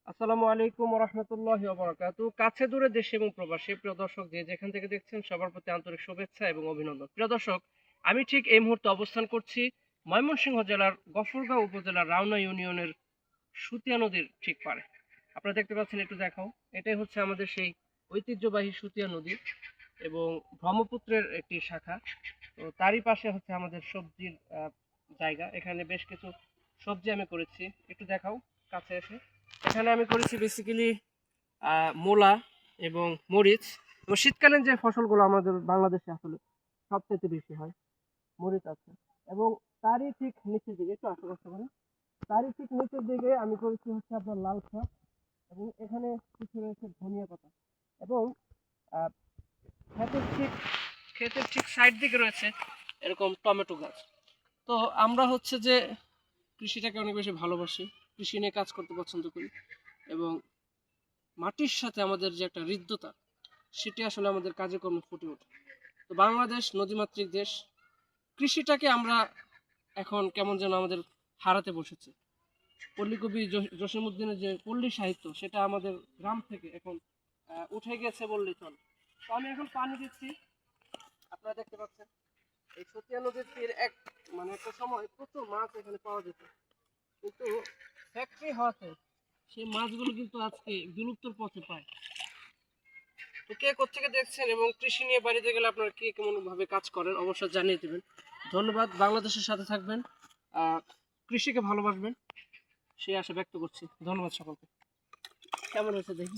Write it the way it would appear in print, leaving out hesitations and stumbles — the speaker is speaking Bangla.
আসসালামু আলাইকুম ওয়া রাহমাতুল্লাহি ওয়া বারাকাতুহু। কাছে দূরে দেশে এবং প্রবাসে প্রিয় দর্শক যে যেখান থেকে দেখছেন সবার প্রতি আন্তরিক শুভেচ্ছা এবং অভিনন্দন। প্রিয় দর্শক, আমি ঠিক এই মুহূর্তে অবস্থান করছি ময়মনসিংহ জেলার গফরগাঁও উপজেলার রাউনা ইউনিয়নের সুতিয়া নদীর ঠিক পাড়ে। আপনারা দেখতে পাচ্ছেন, একটু দেখাও। এটাই হচ্ছে আমাদের সেই ঐতিহ্যবাহী সুতিয়া নদী এবং ব্রহ্মপুত্রের একটি শাখা। তো তারই পাশে হচ্ছে আমাদের সবজির জায়গা। এখানে বেশ কিছু সবজি আমি করেছি, একটু দেখাও কাছে এসে। এখানে আমি করেছি বেসিক্যালি মূলা এবং মরিচ, এবং শীতকালীন যে ফসলগুলো আমাদের বাংলাদেশে আসলে সবচেয়ে বেশি হয়, মরিচ আছে। এবং তারই ঠিক নিচের দিকে, একটু আশেপাশে করে, তারই ঠিক নিচের দিকে আমি করেছি হচ্ছে আপনার লাল শাক, এবং এখানে কিছু রয়েছে ধনিয়া পাতা। এবং আহ, ক্ষেতের ঠিক ক্ষেতের ঠিক সাইড দিকে রয়েছে এরকম টমেটো গাছ। তো আমরা হচ্ছে যে কৃষিটাকে অনেক বেশি ভালোবাসি, কৃষি নিয়ে কাজ করতে পছন্দ করি, এবং মাটির সাথে আমাদের যে একটা হৃদ্যতা, সেটি আসলে আমাদের কাজে কর্মে ফুটে ওঠে। তো বাংলাদেশ নদীমাতৃক দেশ, কৃষিটাকে আমরা এখন কেমন যেন আমাদের হারাতে বসেছে। পল্লীকবি জসীমউদ্দিনের যে পল্লী সাহিত্য, সেটা আমাদের গ্রাম থেকে এখন উঠে গেছে বললেই চলে। তো আমি এখন পানি দিচ্ছি, আপনারা দেখতে পাচ্ছেন। এই সতিয়া নদীর তীর একটা সময় প্রচুর মাছ এখানে পাওয়া যেত, কিন্তু ফ্যাক্টরি হওয়াতে সেই মাছগুলো কিন্তু আজকে বিলুপ্তর পথে পায়। তো কে কোত্থেকে দেখছেন এবং কৃষি নিয়ে বাড়িতে গেলে আপনারা কি কেমন ভাবে কাজ করেন অবশ্যই জানিয়ে দেবেন। ধন্যবাদ। বাংলাদেশের সাথে থাকবেন, কৃষিকে ভালোবাসবেন, সেই আশা ব্যক্ত করছি। ধন্যবাদ সকলকে। কেমন হয়েছে দেখি।